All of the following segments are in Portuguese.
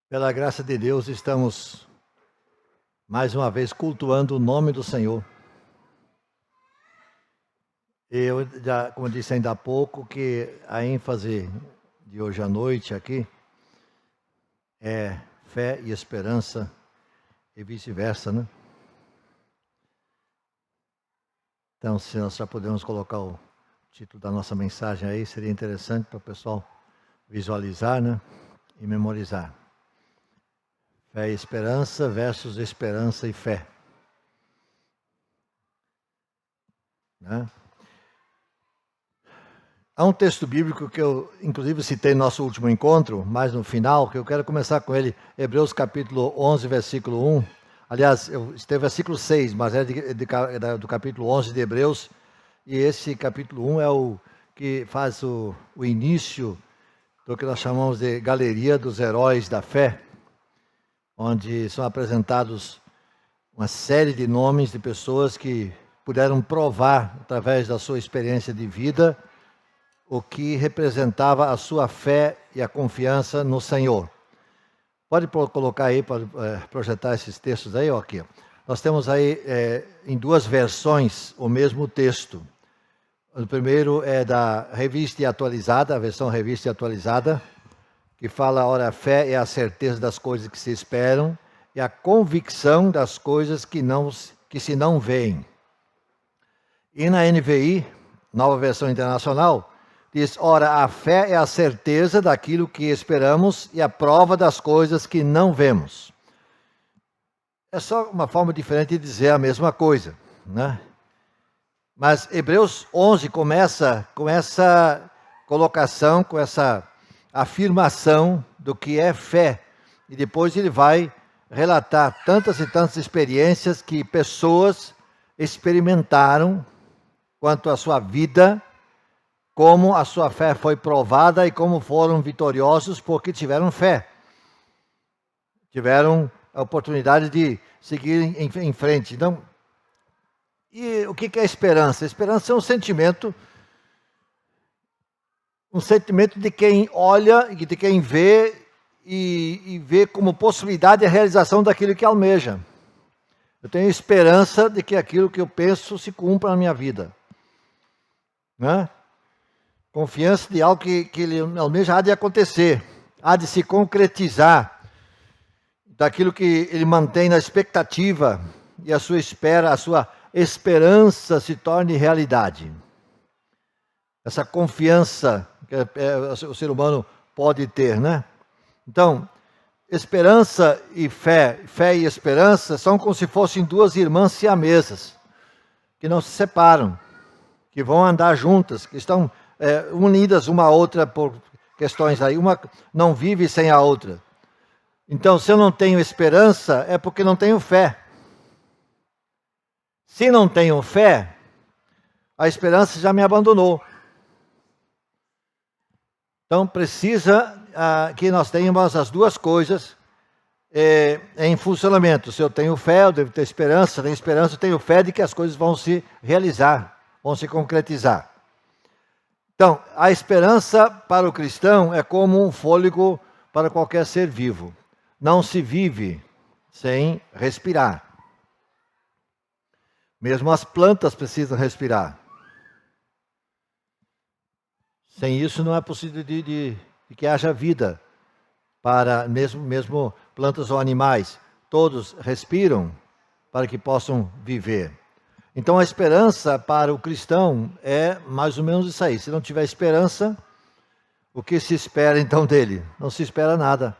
Pela graça de Deus, estamos mais uma vez cultuando o nome do Senhor. Eu já, como disse ainda há pouco, que a ênfase de hoje à noite aqui é fé e esperança e vice-versa, né? Então, se nós já podemos colocar o título da nossa mensagem aí, seria interessante para o pessoal visualizar, né? E memorizar. Fé e esperança versus esperança e fé. Né? Há um texto bíblico que eu, inclusive, citei no nosso último encontro, mas no final, que eu quero começar com ele, Hebreus capítulo 11, versículo 1. Aliás, esteve versículo 6, mas é do capítulo 11 de Hebreus, e esse capítulo 1 é o que faz o início do que nós chamamos de Galeria dos Heróis da Fé, onde são apresentados uma série de nomes de pessoas que puderam provar, através da sua experiência de vida, o que representava a sua fé e a confiança no Senhor. Pode colocar aí, pode projetar esses textos aí, ó, aqui. Nós temos aí em duas versões o mesmo texto. O primeiro é da Revista e Atualizada, a versão Revista e Atualizada, que fala, ora, a fé é a certeza das coisas que se esperam e a convicção das coisas que se não veem. E na NVI, Nova Versão Internacional, diz, ora, a fé é a certeza daquilo que esperamos e a prova das coisas que não vemos. É só uma forma diferente de dizer a mesma coisa, né? Mas Hebreus 11 começa com essa colocação, com essa afirmação do que é fé. E depois ele vai relatar tantas e tantas experiências que pessoas experimentaram quanto à sua vida, como a sua fé foi provada e como foram vitoriosos porque tiveram fé. Tiveram a oportunidade de seguir em frente. Então, e o que é esperança? Esperança é um sentimento de quem olha, de quem vê e vê como possibilidade a realização daquilo que almeja. Eu tenho esperança de que aquilo que eu penso se cumpra na minha vida. Né? Confiança de algo que ele almeja há de acontecer, há de se concretizar, daquilo que ele mantém na expectativa e a sua espera, a sua esperança se torne realidade. Essa confiança que o ser humano pode ter, né? Então, esperança e fé e esperança são como se fossem duas irmãs siamesas, que não se separam, que vão andar juntas, que estão unidas uma à outra por questões aí. Uma não vive sem a outra. Então, se eu não tenho esperança, é porque não tenho fé. Se não tenho fé, a esperança já me abandonou. Então, precisa que nós tenhamos as duas coisas em funcionamento. Se eu tenho fé, eu devo ter esperança. Se eu tenho esperança, eu tenho fé de que as coisas vão se realizar, vão se concretizar. Então, a esperança para o cristão é como um fôlego para qualquer ser vivo. Não se vive sem respirar. Mesmo as plantas precisam respirar. Sem isso não é possível de que haja vida para mesmo plantas ou animais. Todos respiram para que possam viver. Então a esperança para o cristão é mais ou menos isso aí. Se não tiver esperança, o que se espera então dele? Não se espera nada.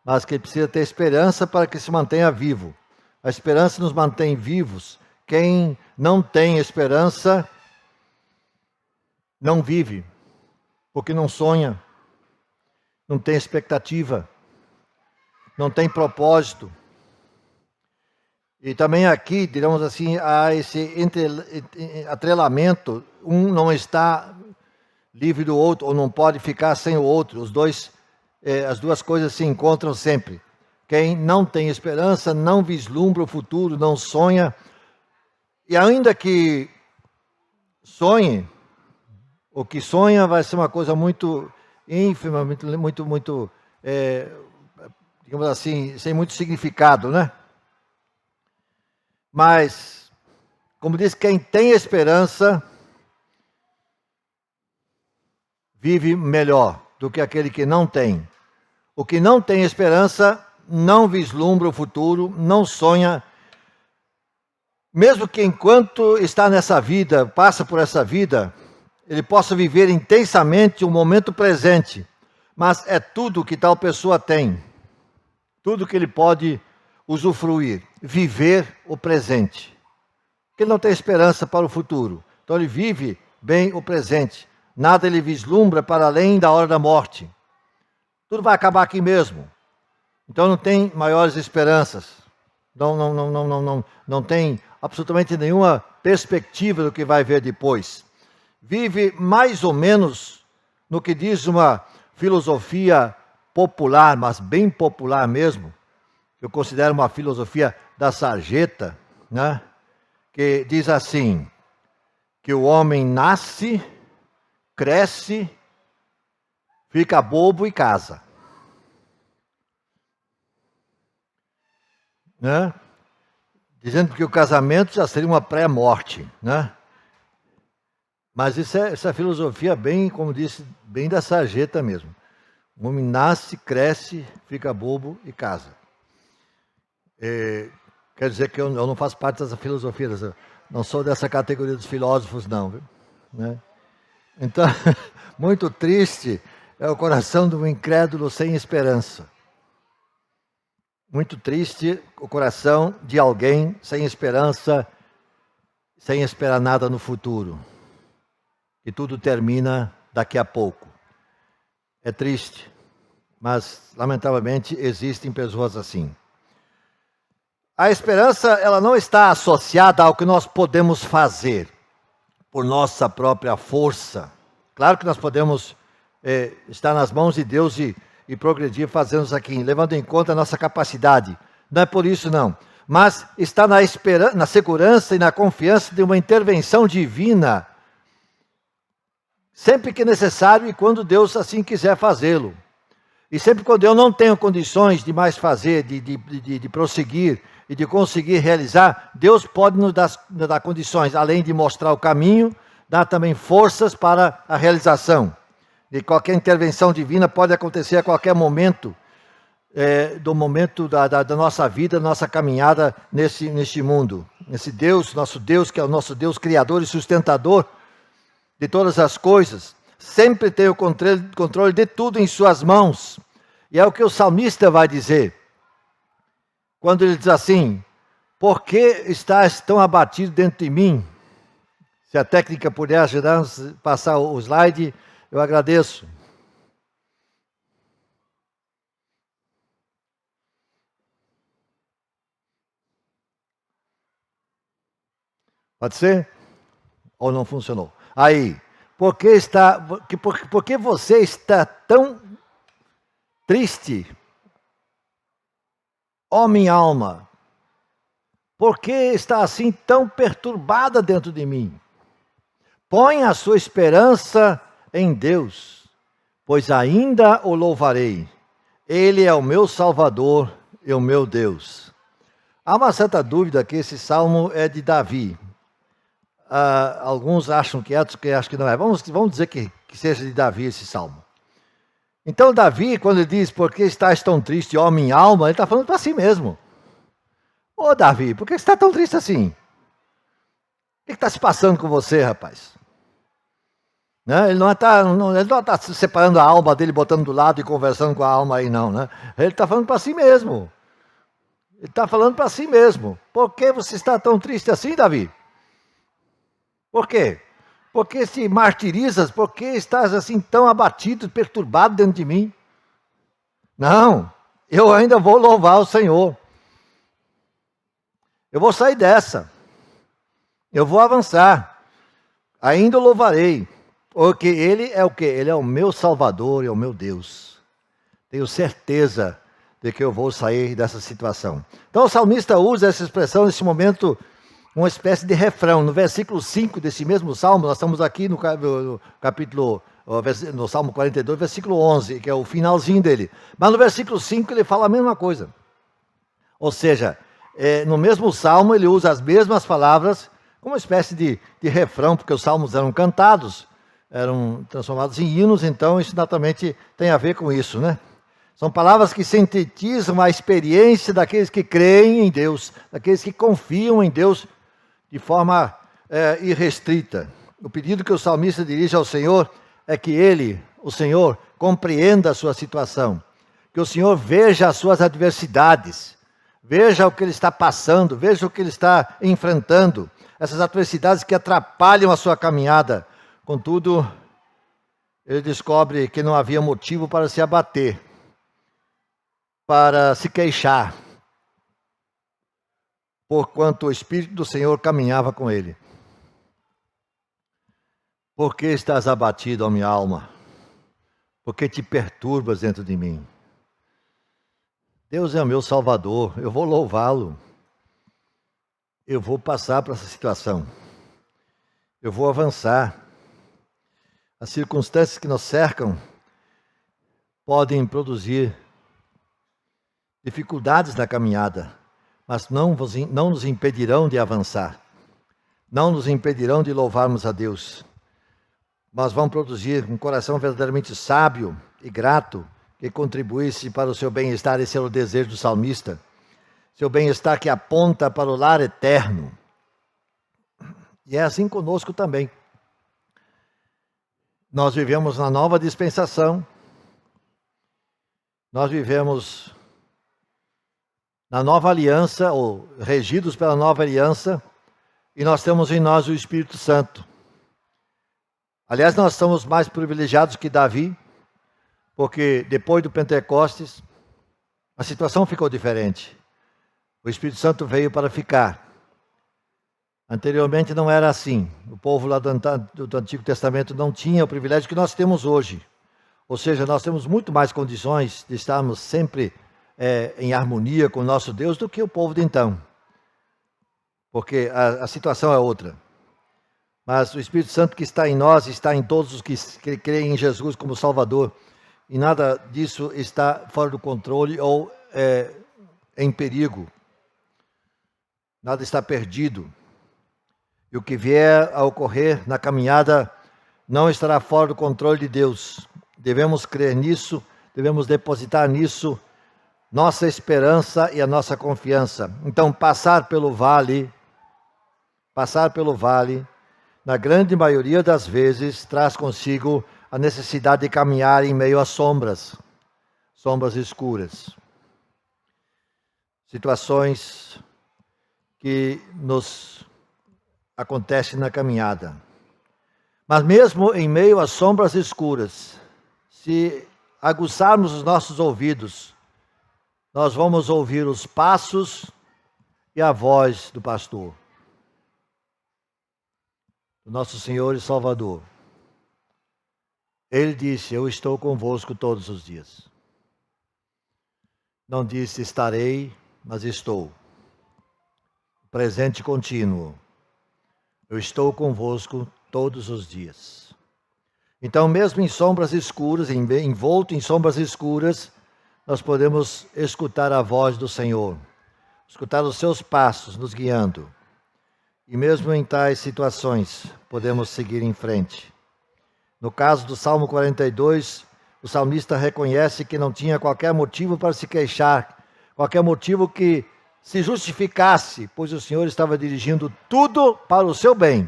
Mas que ele precisa ter esperança para que se mantenha vivo. A esperança nos mantém vivos. Quem não tem esperança não vive, porque não sonha, não tem expectativa, não tem propósito. E também aqui, digamos assim, há esse atrelamento, um não está livre do outro, ou não pode ficar sem o outro. Os dois, as duas coisas se encontram sempre. Quem não tem esperança, não vislumbra o futuro, não sonha. E ainda que sonhe, O que sonha vai ser uma coisa muito ínfima, muito digamos assim, sem muito significado, né? Mas, como diz, quem tem esperança vive melhor do que aquele que não tem. O que não tem esperança não vislumbra o futuro, não sonha, mesmo que enquanto está nessa vida, passa por essa vida, ele possa viver intensamente o momento presente, mas é tudo que tal pessoa tem, tudo que ele pode usufruir, viver o presente. Ele não tem esperança para o futuro, então ele vive bem o presente, nada ele vislumbra para além da hora da morte. Tudo vai acabar aqui mesmo. Então não tem maiores esperanças. Não tem absolutamente nenhuma perspectiva do que vai ver depois. Vive mais ou menos no que diz uma filosofia popular, mas bem popular mesmo. Eu considero uma filosofia da sarjeta, né? Que diz assim, que o homem nasce, cresce, fica bobo e casa. Né? Dizendo que o casamento já seria uma pré-morte, né? Mas essa filosofia bem, como disse, bem da sarjeta mesmo. O homem nasce, cresce, fica bobo e casa. Quer dizer que eu não faço parte dessa filosofia, não sou dessa categoria dos filósofos, não. Viu? Né? Então, muito triste é o coração do incrédulo sem esperança. Muito triste o coração de alguém sem esperança, sem esperar nada no futuro. E tudo termina daqui a pouco. É triste, mas lamentavelmente existem pessoas assim. A esperança, ela não está associada ao que nós podemos fazer por nossa própria força. Claro que nós podemos estar nas mãos de Deus e progredir fazendo isso aqui, levando em conta a nossa capacidade. Não é por isso, não. Mas está na segurança e na confiança de uma intervenção divina, sempre que necessário e quando Deus assim quiser fazê-lo. E sempre quando eu não tenho condições de mais fazer, de prosseguir e de conseguir realizar, Deus pode nos dar condições, além de mostrar o caminho, dar também forças para a realização. E qualquer intervenção divina pode acontecer a qualquer momento, do momento da nossa vida, da nossa caminhada neste mundo. Esse Deus, nosso Deus, que é o nosso Deus criador e sustentador de todas as coisas, sempre tem o controle de tudo em suas mãos. E é o que o salmista vai dizer, quando ele diz assim, por que estás tão abatido dentro de mim? Se a técnica puder ajudar-nos a passar o slide, eu agradeço. Pode ser? Ou não funcionou? Aí, por que você está tão triste? Ó minha alma, por que está assim tão perturbada dentro de mim? Põe a sua esperança em Deus, pois ainda o louvarei. Ele é o meu Salvador e o meu Deus. Há uma certa dúvida que esse salmo é de Davi. Alguns acham que é, outros que acham que não é. Vamos dizer que seja de Davi esse salmo. Então Davi, quando ele diz, por que estás tão triste, ó minha alma, ele está falando para si mesmo. Ô Davi, por que você está tão triste assim? O que está se passando com você, rapaz? Né? Ele não está separando a alma dele, botando do lado e conversando com a alma aí, não. Né? Ele está falando para si mesmo. Ele está falando para si mesmo. Por que você está tão triste assim, Davi? Por quê? Por que se martirizas? Por que estás assim tão abatido, perturbado dentro de mim? Não, eu ainda vou louvar o Senhor. Eu vou sair dessa. Eu vou avançar. Ainda o louvarei. Porque Ele é o quê? Ele é o meu Salvador e é o meu Deus. Tenho certeza de que eu vou sair dessa situação. Então o salmista usa essa expressão nesse momento uma espécie de refrão. No versículo 5 desse mesmo salmo, nós estamos aqui no capítulo, no Salmo 42, versículo 11, que é o finalzinho dele. Mas no versículo 5 ele fala a mesma coisa. Ou seja, no mesmo salmo ele usa as mesmas palavras, como uma espécie de refrão, porque os salmos eram cantados, eram transformados em hinos, então isso naturalmente tem a ver com isso, né? São palavras que sintetizam a experiência daqueles que creem em Deus, daqueles que confiam em Deus de forma irrestrita. O pedido que o salmista dirige ao Senhor é que ele, o Senhor, compreenda a sua situação, que o Senhor veja as suas adversidades, veja o que ele está passando, veja o que ele está enfrentando, essas adversidades que atrapalham a sua caminhada. Contudo, ele descobre que não havia motivo para se abater, para se queixar, porquanto o Espírito do Senhor caminhava com ele. Por que estás abatido, ó minha alma? Por que te perturbas dentro de mim? Deus é o meu Salvador, eu vou louvá-lo. Eu vou passar por essa situação. Eu vou avançar. As circunstâncias que nos cercam podem produzir dificuldades na caminhada, mas não nos impedirão de avançar. Não nos impedirão de louvarmos a Deus. Mas vão produzir um coração verdadeiramente sábio e grato, que contribuísse para o seu bem-estar. Esse é o desejo do salmista. Seu bem-estar que aponta para o lar eterno. E é assim conosco também. Nós vivemos na nova dispensação. Nós vivemos na nova aliança, ou regidos pela nova aliança, e nós temos em nós o Espírito Santo. Aliás, nós somos mais privilegiados que Davi, porque depois do Pentecostes, a situação ficou diferente. O Espírito Santo veio para ficar. Anteriormente não era assim. O povo lá do Antigo Testamento não tinha o privilégio que nós temos hoje. Ou seja, nós temos muito mais condições de estarmos sempre em harmonia com o nosso Deus do que o povo de então. Porque a situação é outra. Mas o Espírito Santo que está em nós, está em todos os que creem em Jesus como Salvador. E nada disso está fora do controle ou em perigo. Nada está perdido. E o que vier a ocorrer na caminhada não estará fora do controle de Deus. Devemos crer nisso, devemos depositar nisso nossa esperança e a nossa confiança. Então, passar pelo vale, na grande maioria das vezes, traz consigo a necessidade de caminhar em meio a sombras escuras. Situações que nos acontecem na caminhada. Mas mesmo em meio às sombras escuras, se aguçarmos os nossos ouvidos, nós vamos ouvir os passos e a voz do pastor, do nosso Senhor e Salvador. Ele disse: eu estou convosco todos os dias. Não disse estarei, mas estou. Presente contínuo. Eu estou convosco todos os dias. Então, mesmo em sombras escuras, envolto em sombras escuras, nós podemos escutar a voz do Senhor, escutar os seus passos nos guiando. E mesmo em tais situações, podemos seguir em frente. No caso do Salmo 42, o salmista reconhece que não tinha qualquer motivo para se queixar, qualquer motivo que se justificasse, pois o Senhor estava dirigindo tudo para o seu bem.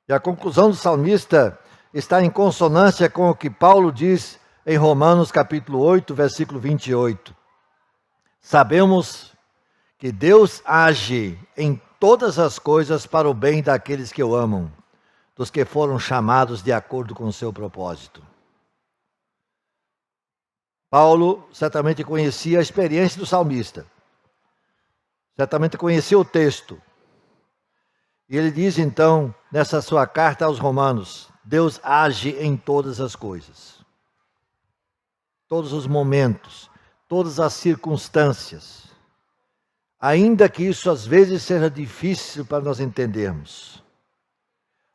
E a conclusão do salmista está em consonância com o que Paulo diz em Romanos capítulo 8, versículo 28. Sabemos que Deus age em todas as coisas para o bem daqueles que o amam, dos que foram chamados de acordo com o seu propósito. Paulo certamente conhecia a experiência do salmista, certamente conhecia o texto. E ele diz então, nessa sua carta aos Romanos, Deus age em todas as coisas, todos os momentos, todas as circunstâncias. Ainda que isso às vezes seja difícil para nós entendermos.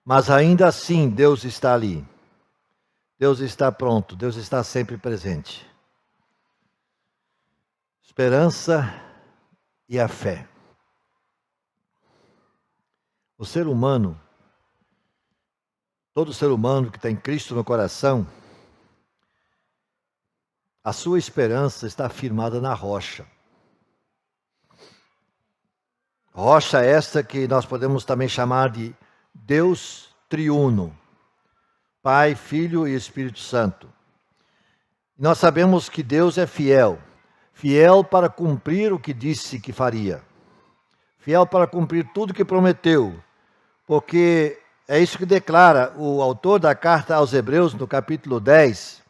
Mas ainda assim Deus está ali. Deus está pronto, Deus está sempre presente. Esperança e a fé. O ser humano, todo ser humano que tem Cristo no coração, a sua esperança está firmada na rocha. Rocha esta que nós podemos também chamar de Deus triuno, Pai, Filho e Espírito Santo. Nós sabemos que Deus é fiel, fiel para cumprir o que disse que faria, fiel para cumprir tudo que prometeu, porque é isso que declara o autor da carta aos Hebreus, no capítulo 10,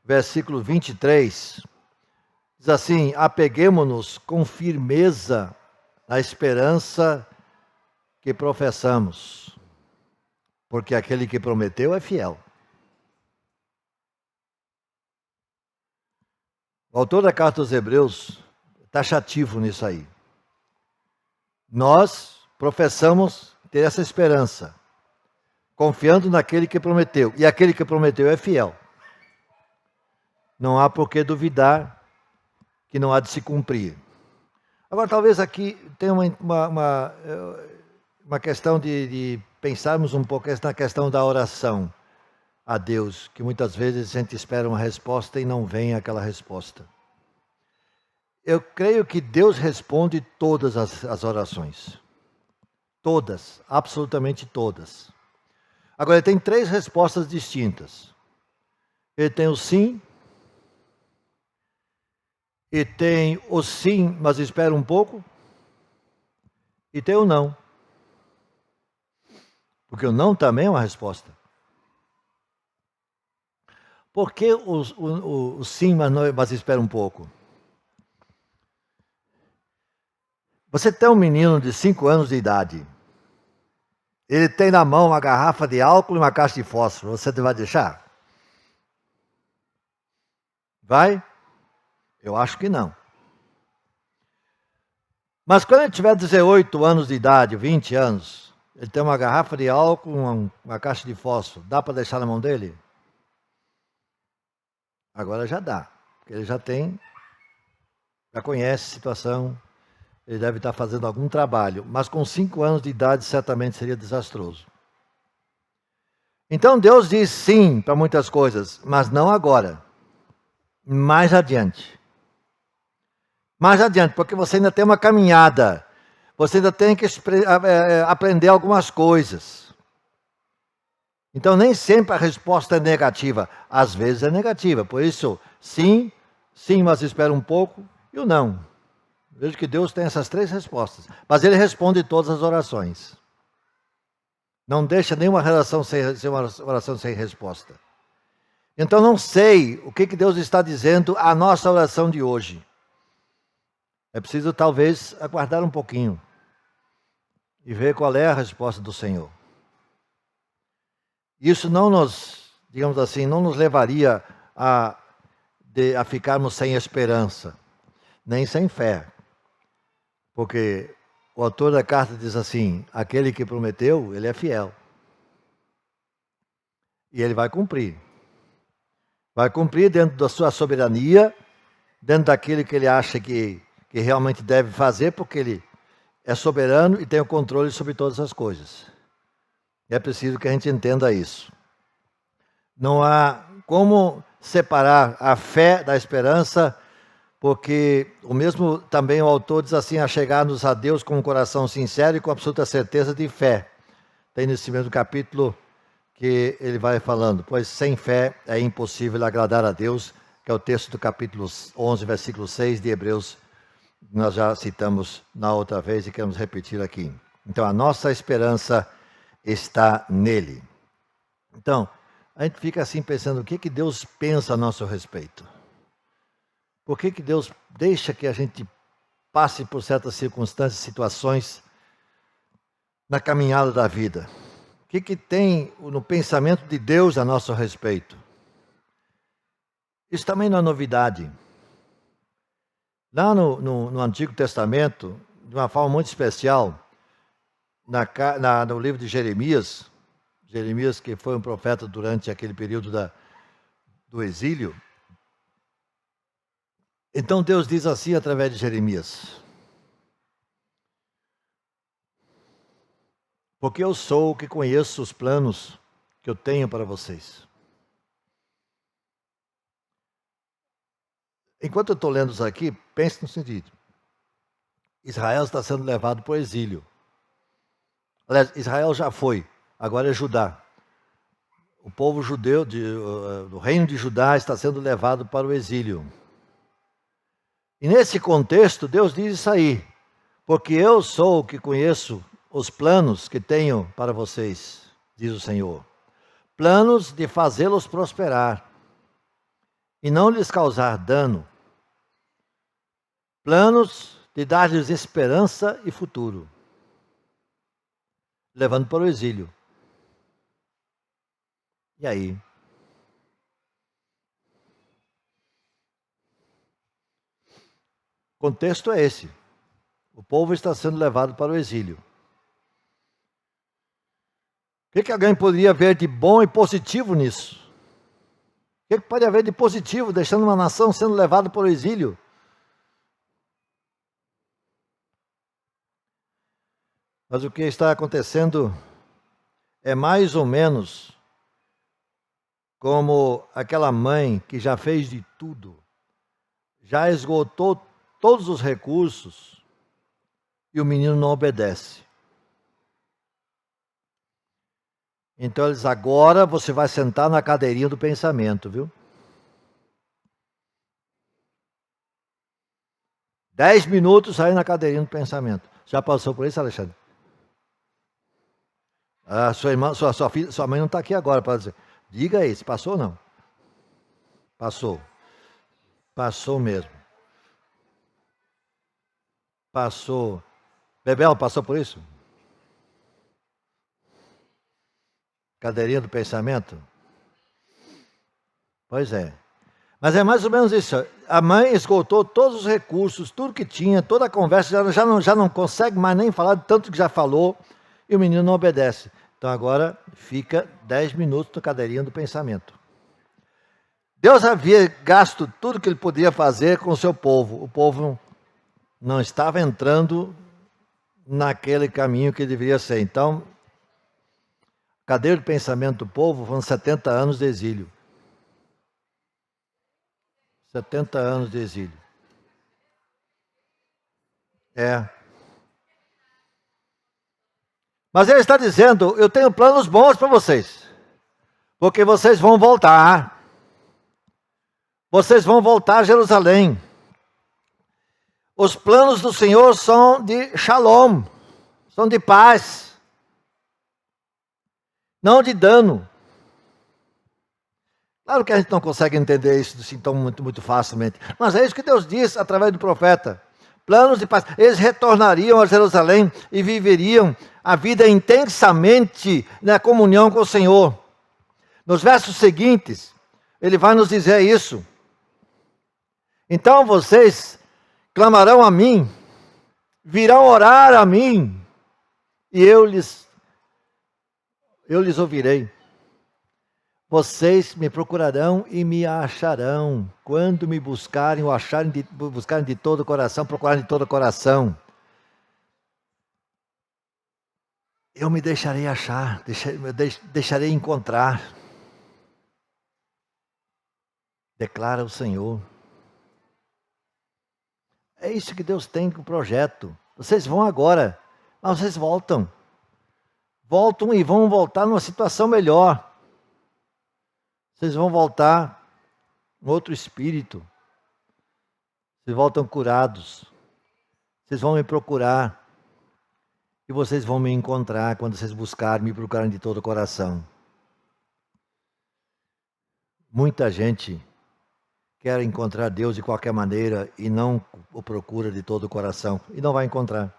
versículo 23, diz assim: apeguemo-nos com firmeza na esperança que professamos, porque aquele que prometeu é fiel. O autor da carta aos Hebreus está taxativo nisso aí. Nós professamos ter essa esperança, confiando naquele que prometeu, e aquele que prometeu é fiel. Não há por que duvidar que não há de se cumprir. Agora, talvez aqui tenha uma questão de pensarmos um pouco na questão da oração a Deus, que muitas vezes a gente espera uma resposta e não vem aquela resposta. Eu creio que Deus responde todas as orações. Todas, absolutamente todas. Agora, ele tem 3 respostas distintas. Ele tem o sim, e tem o sim, mas espera um pouco, e tem o não. Porque o não também é uma resposta. Por que o sim, mas espera um pouco? Você tem um menino de 5 anos de idade. Ele tem na mão uma garrafa de álcool e uma caixa de fósforo. Você vai deixar? Vai? Eu acho que não. Mas quando ele tiver 18 anos de idade, 20 anos, ele tem uma garrafa de álcool, uma caixa de fósforo, dá para deixar na mão dele? Agora já dá, porque ele já conhece a situação, ele deve estar fazendo algum trabalho, mas com 5 anos de idade certamente seria desastroso. Então Deus diz sim para muitas coisas, mas não agora, mais adiante. Mais adiante, porque você ainda tem uma caminhada, você ainda tem que aprender algumas coisas. Então nem sempre a resposta é negativa, às vezes é negativa, por isso sim, sim, mas espera um pouco, e o não. Vejo que Deus tem essas 3 respostas, mas Ele responde todas as orações. Não deixa nenhuma oração sem resposta. Então não sei o que Deus está dizendo à nossa oração de hoje. É preciso talvez aguardar um pouquinho e ver qual é a resposta do Senhor. Isso não nos, digamos assim, não nos levaria a ficarmos sem esperança, nem sem fé. Porque o autor da carta diz assim: aquele que prometeu, ele é fiel. E ele vai cumprir. Vai cumprir dentro da sua soberania, dentro daquilo que ele acha que realmente deve fazer, porque ele é soberano e tem o controle sobre todas as coisas. É preciso que a gente entenda isso. Não há como separar a fé da esperança, porque o mesmo também o autor diz assim: a chegar-nos a Deus com um coração sincero e com absoluta certeza de fé. Tem nesse mesmo capítulo que ele vai falando: pois sem fé é impossível agradar a Deus, que é o texto do capítulo 11, versículo 6 de Hebreus, nós já citamos na outra vez e queremos repetir aqui. Então, a nossa esperança está nele. Então, a gente fica assim pensando: o que Deus pensa a nosso respeito? Por que Deus deixa que a gente passe por certas circunstâncias, situações na caminhada da vida? O que tem no pensamento de Deus a nosso respeito? Isso também não é novidade. Lá no Antigo Testamento, de uma forma muito especial no livro de Jeremias. Jeremias, que foi um profeta durante aquele período do exílio. Então Deus diz assim através de Jeremias: porque eu sou o que conheço os planos que eu tenho para vocês. Enquanto eu estou lendo isso aqui, pense no seguinte: Israel está sendo levado para o exílio. Aliás, Israel já foi, agora é Judá. O povo judeu do reino de Judá está sendo levado para o exílio. E nesse contexto, Deus diz isso aí: porque eu sou o que conheço os planos que tenho para vocês, diz o Senhor. Planos de fazê-los prosperar e não lhes causar dano. Planos de dar-lhes esperança e futuro, levando para o exílio. E aí? O contexto é esse. O povo está sendo levado para o exílio. O que alguém poderia ver de bom e positivo nisso? O que pode haver de positivo deixando uma nação sendo levada para o exílio? Mas o que está acontecendo é mais ou menos como aquela mãe que já fez de tudo, já esgotou todos os recursos e o menino não obedece. Então eles, agora você vai sentar na cadeirinha do pensamento, viu? 10 minutos aí na cadeirinha do pensamento. Já passou por isso, Alexandre? Ah, sua irmã, sua mãe não está aqui agora para dizer. Diga aí, se passou ou não? Passou. Passou mesmo. Passou. Bebel, passou por isso? Cadeirinha do pensamento? Pois é. Mas é mais ou menos isso. A mãe esgotou todos os recursos, tudo que tinha, toda a conversa, já não consegue mais nem falar de tanto que já falou, e o menino não obedece. Então agora fica 10 minutos na cadeirinha do pensamento. Deus havia gasto tudo que ele podia fazer com o seu povo. O povo não estava entrando naquele caminho que deveria ser. Então, a cadeira do pensamento do povo foram 70 anos de exílio. 70 anos de exílio. É. Mas ele está dizendo, eu tenho planos bons para vocês. Porque vocês vão voltar. Vocês vão voltar a Jerusalém. Os planos do Senhor são de shalom. São de paz. Não de dano. Claro que a gente não consegue entender isso assim tão muito facilmente. Mas é isso que Deus diz através do profeta. Planos de paz. Eles retornariam a Jerusalém e viveriam a vida intensamente na comunhão com o Senhor. Nos versos seguintes, ele vai nos dizer isso. Então vocês clamarão a mim, virão orar a mim, e eu lhes ouvirei. Vocês me procurarão e me acharão, quando me buscarem ou buscarem de todo o coração, procurarem de todo o coração. Eu me deixarei achar, deixarei encontrar, declara o Senhor. É isso que Deus tem com o projeto. Vocês vão agora, mas vocês voltam. Voltam e vão voltar numa situação melhor. Vocês vão voltar em outro espírito. Vocês voltam curados. Vocês vão me procurar. E vocês vão me encontrar quando vocês buscarem, me procurarem de todo o coração. Muita gente quer encontrar Deus de qualquer maneira e não o procura de todo o coração. E não vai encontrar.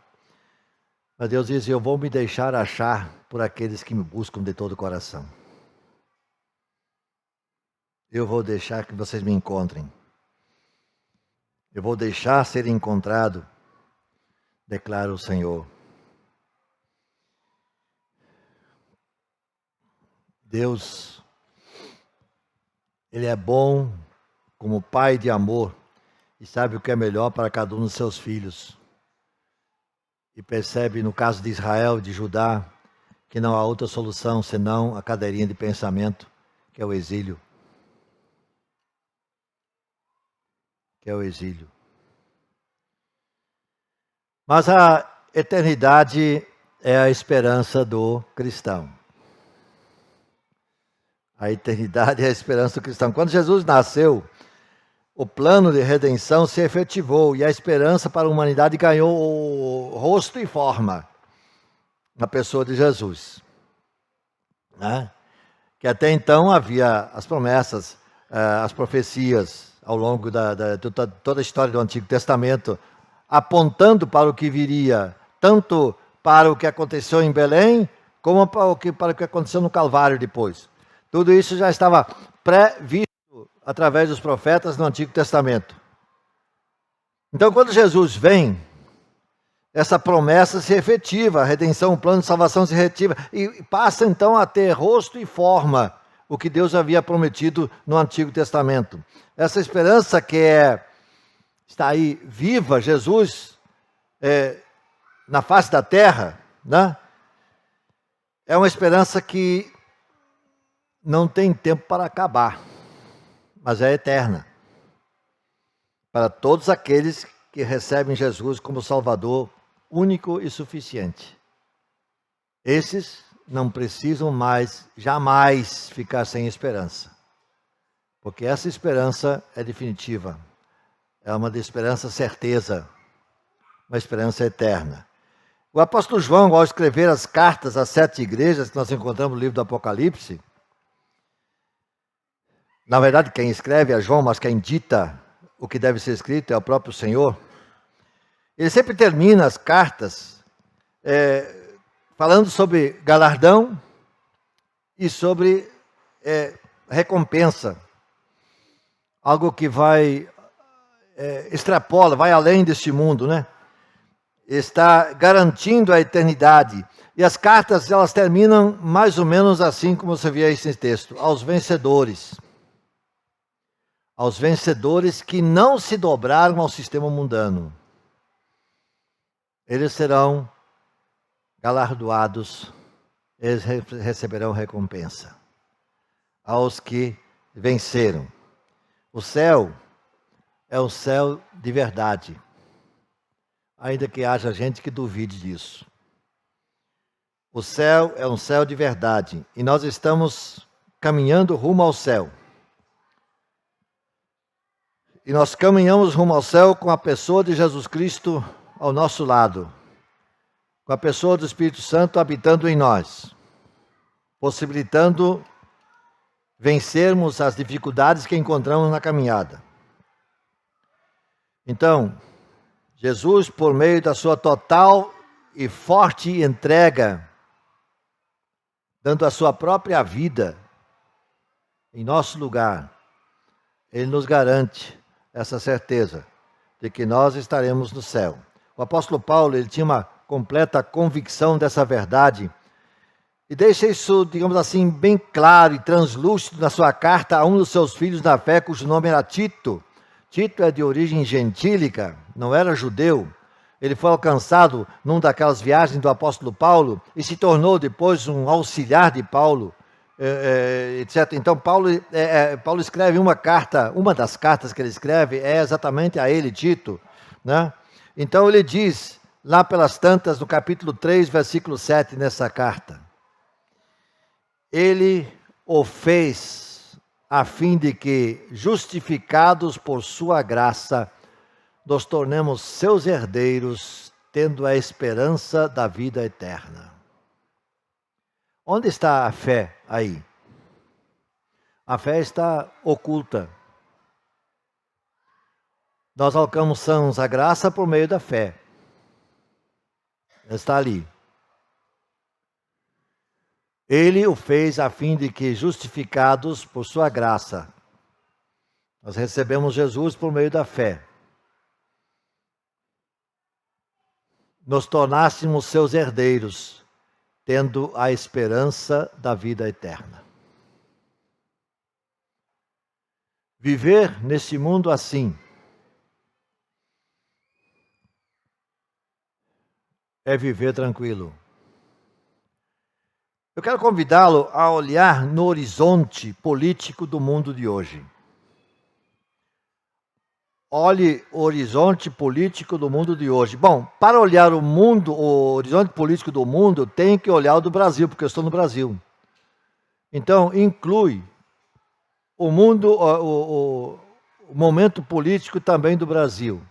Mas Deus diz, eu vou me deixar achar por aqueles que me buscam de todo o coração. Eu vou deixar que vocês me encontrem. Eu vou deixar ser encontrado declara o Senhor. Deus, Ele é bom como Pai de amor e sabe o que é melhor para cada um dos seus filhos. E percebe, no caso de Israel e de Judá, que não há outra solução senão a cadeirinha de pensamento, que é o exílio. Mas a eternidade é a esperança do cristão. A eternidade é a esperança do cristão. Quando Jesus nasceu, o plano de redenção se efetivou e a esperança para a humanidade ganhou rosto e forma na pessoa de Jesus. Né? Que até então havia as promessas, as profecias ao longo de toda a história do Antigo Testamento, apontando para o que viria, tanto para o que aconteceu em Belém, como para o que aconteceu no Calvário depois. Tudo isso já estava previsto através dos profetas no Antigo Testamento. Então, quando Jesus vem, essa promessa se efetiva, a redenção, o plano de salvação se efetiva, e passa então a ter rosto e forma o que Deus havia prometido no Antigo Testamento. Essa esperança que está aí viva, Jesus, na face da terra, né? É uma esperança que não tem tempo para acabar, mas é eterna. Para todos aqueles que recebem Jesus como Salvador único e suficiente. Esses não precisam mais, jamais, ficar sem esperança. Porque essa esperança é definitiva. É uma esperança certeza. Uma esperança eterna. O apóstolo João, ao escrever as cartas às 7 igrejas que nós encontramos no livro do Apocalipse, na verdade, quem escreve é João, mas quem dita o que deve ser escrito é o próprio Senhor. Ele sempre termina as cartas falando sobre galardão e sobre recompensa. Algo que extrapola, vai além deste mundo, né? Está garantindo a eternidade. E as cartas, elas terminam mais ou menos assim como você vê esse texto: aos vencedores. Aos vencedores que não se dobraram ao sistema mundano. Eles serão galardoados, eles receberão recompensa. Aos que venceram. O céu é um céu de verdade. Ainda que haja gente que duvide disso. O céu é um céu de verdade. E nós estamos caminhando rumo ao céu. E nós caminhamos rumo ao céu com a pessoa de Jesus Cristo ao nosso lado. Com a pessoa do Espírito Santo habitando em nós. Possibilitando vencermos as dificuldades que encontramos na caminhada. Então, Jesus, por meio da sua total e forte entrega, dando a sua própria vida em nosso lugar, Ele nos garante essa certeza de que nós estaremos no céu. O apóstolo Paulo, ele tinha uma completa convicção dessa verdade e deixa isso, digamos assim, bem claro e translúcido na sua carta a um dos seus filhos da fé, cujo nome era Tito. Tito é de origem gentílica, não era judeu. Ele foi alcançado numa daquelas viagens do apóstolo Paulo e se tornou depois um auxiliar de Paulo, etc. Então Paulo escreve uma carta, uma das cartas que ele escreve é exatamente a ele, Tito, né? Então ele diz, lá pelas tantas, no capítulo 3, versículo 7, nessa carta: Ele o fez a fim de que, justificados por sua graça, nos tornemos seus herdeiros, tendo a esperança da vida eterna. Onde está a fé aí? A fé está oculta. Nós alcançamos a graça por meio da fé. Está ali. Ele o fez a fim de que, justificados por sua graça, nós recebemos Jesus por meio da fé. nos tornássemos seus herdeiros, tendo a esperança da vida eterna. Viver nesse mundo assim é viver tranquilo. Eu quero convidá-lo a olhar no horizonte político do mundo de hoje. Olhe o horizonte político do mundo de hoje. Bom, para olhar o mundo, o horizonte político do mundo, tem que olhar o do Brasil, porque eu estou no Brasil. Então, inclui o mundo, o momento político também do Brasil.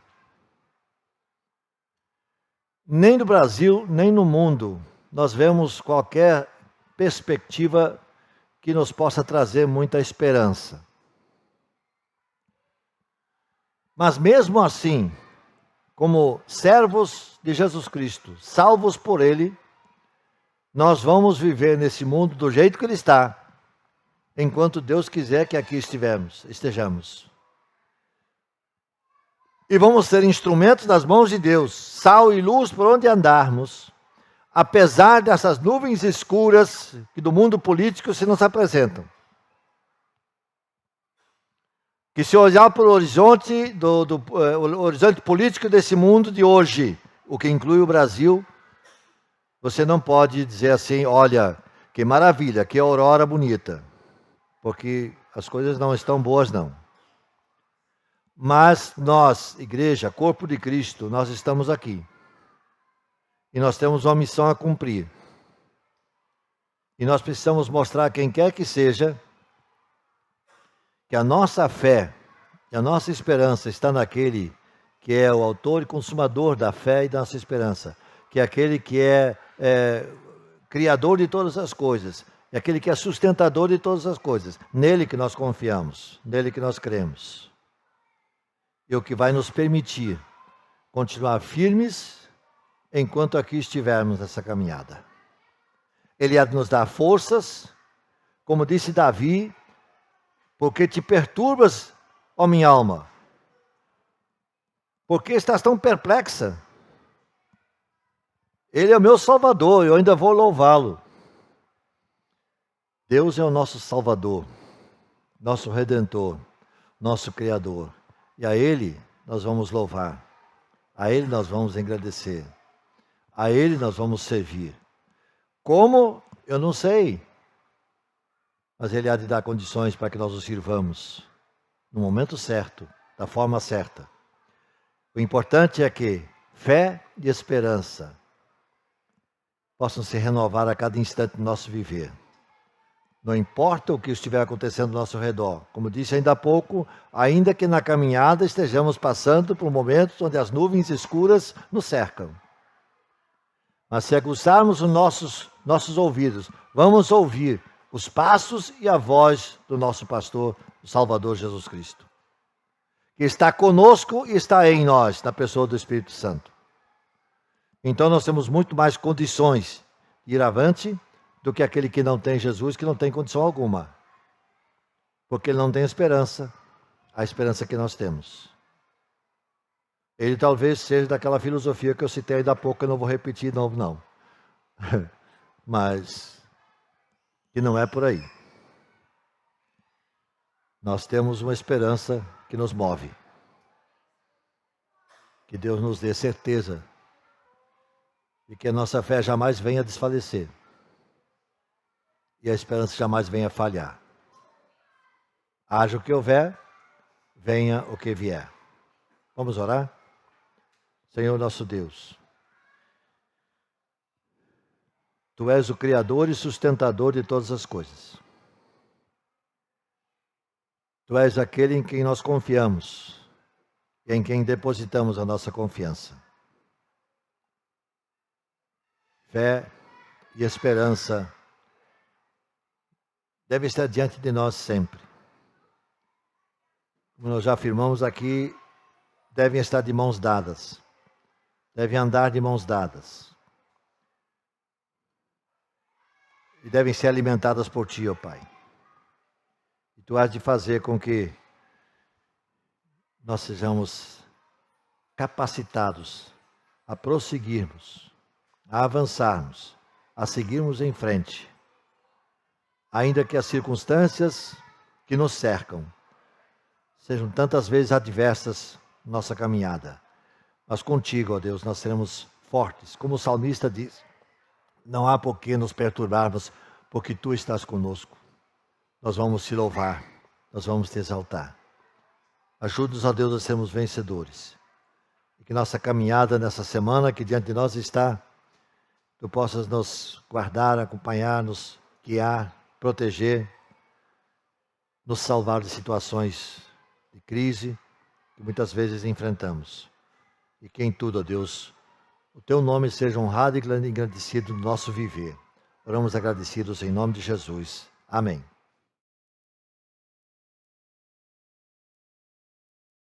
Nem no Brasil, nem no mundo, nós vemos qualquer perspectiva que nos possa trazer muita esperança. Mas mesmo assim, como servos de Jesus Cristo, salvos por Ele, nós vamos viver nesse mundo do jeito que Ele está, enquanto Deus quiser que aqui estejamos. E vamos ser instrumentos nas mãos de Deus, sal e luz por onde andarmos, apesar dessas nuvens escuras que do mundo político se nos apresentam. Que se olhar para o horizonte, o horizonte político desse mundo de hoje, o que inclui o Brasil, você não pode dizer assim, olha, que maravilha, que aurora bonita, porque as coisas não estão boas não. Mas nós, igreja, corpo de Cristo, nós estamos aqui. E nós temos uma missão a cumprir. E nós precisamos mostrar a quem quer que seja que a nossa fé e a nossa esperança está naquele que é o autor e consumador da fé e da nossa esperança, que é aquele que é criador de todas as coisas, é aquele que é sustentador de todas as coisas, nele que nós confiamos, nele que nós cremos. E o que vai nos permitir continuar firmes enquanto aqui estivermos nessa caminhada. Ele há de nos dar forças, como disse Davi, porque te perturbas, ó minha alma? Por que estás tão perplexa? Ele é o meu Salvador, eu ainda vou louvá-lo. Deus é o nosso Salvador, nosso Redentor, nosso Criador. E a Ele nós vamos louvar, a Ele nós vamos agradecer, a Ele nós vamos servir. Como? Eu não sei. Mas Ele há de dar condições para que nós o sirvamos no momento certo, da forma certa. O importante é que fé e esperança possam se renovar a cada instante do nosso viver. Não importa o que estiver acontecendo ao nosso redor. Como disse ainda há pouco, ainda que na caminhada estejamos passando por momentos onde as nuvens escuras nos cercam. Mas se aguçarmos os nossos ouvidos, vamos ouvir os passos e a voz do nosso pastor, o Salvador Jesus Cristo, que está conosco e está em nós, na pessoa do Espírito Santo. Então nós temos muito mais condições de ir avante do que aquele que não tem Jesus, que não tem condição alguma. Porque ele não tem esperança, a esperança que nós temos. Ele talvez seja daquela filosofia que eu citei ainda há pouco, eu não vou repetir de novo, não. Mas que não é por aí. Nós temos uma esperança que nos move. Que Deus nos dê certeza de que a nossa fé jamais venha a desfalecer. E a esperança jamais venha falhar. Haja o que houver, venha o que vier. Vamos orar? Senhor nosso Deus, Tu és o Criador e sustentador de todas as coisas. Tu és aquele em quem nós confiamos e em quem depositamos a nossa confiança. Fé e esperança devem estar diante de nós sempre. Como nós já afirmamos aqui, devem estar de mãos dadas. Devem andar de mãos dadas. E devem ser alimentadas por Ti, ó Pai. E Tu has de fazer com que nós sejamos capacitados a prosseguirmos, a avançarmos, a seguirmos em frente, ainda que as circunstâncias que nos cercam sejam tantas vezes adversas nossa caminhada. Mas contigo, ó Deus, nós seremos fortes. Como o salmista diz, não há por que nos perturbarmos, porque Tu estás conosco. Nós vamos Te louvar, nós vamos Te exaltar. Ajude-nos, ó Deus, a sermos vencedores. E que nossa caminhada nessa semana que diante de nós está, Tu possas nos guardar, acompanhar, nos guiar, proteger, nos salvar de situações de crise que muitas vezes enfrentamos. E que em tudo, ó Deus, o Teu nome seja honrado e engrandecido no nosso viver. Oramos agradecidos em nome de Jesus. Amém.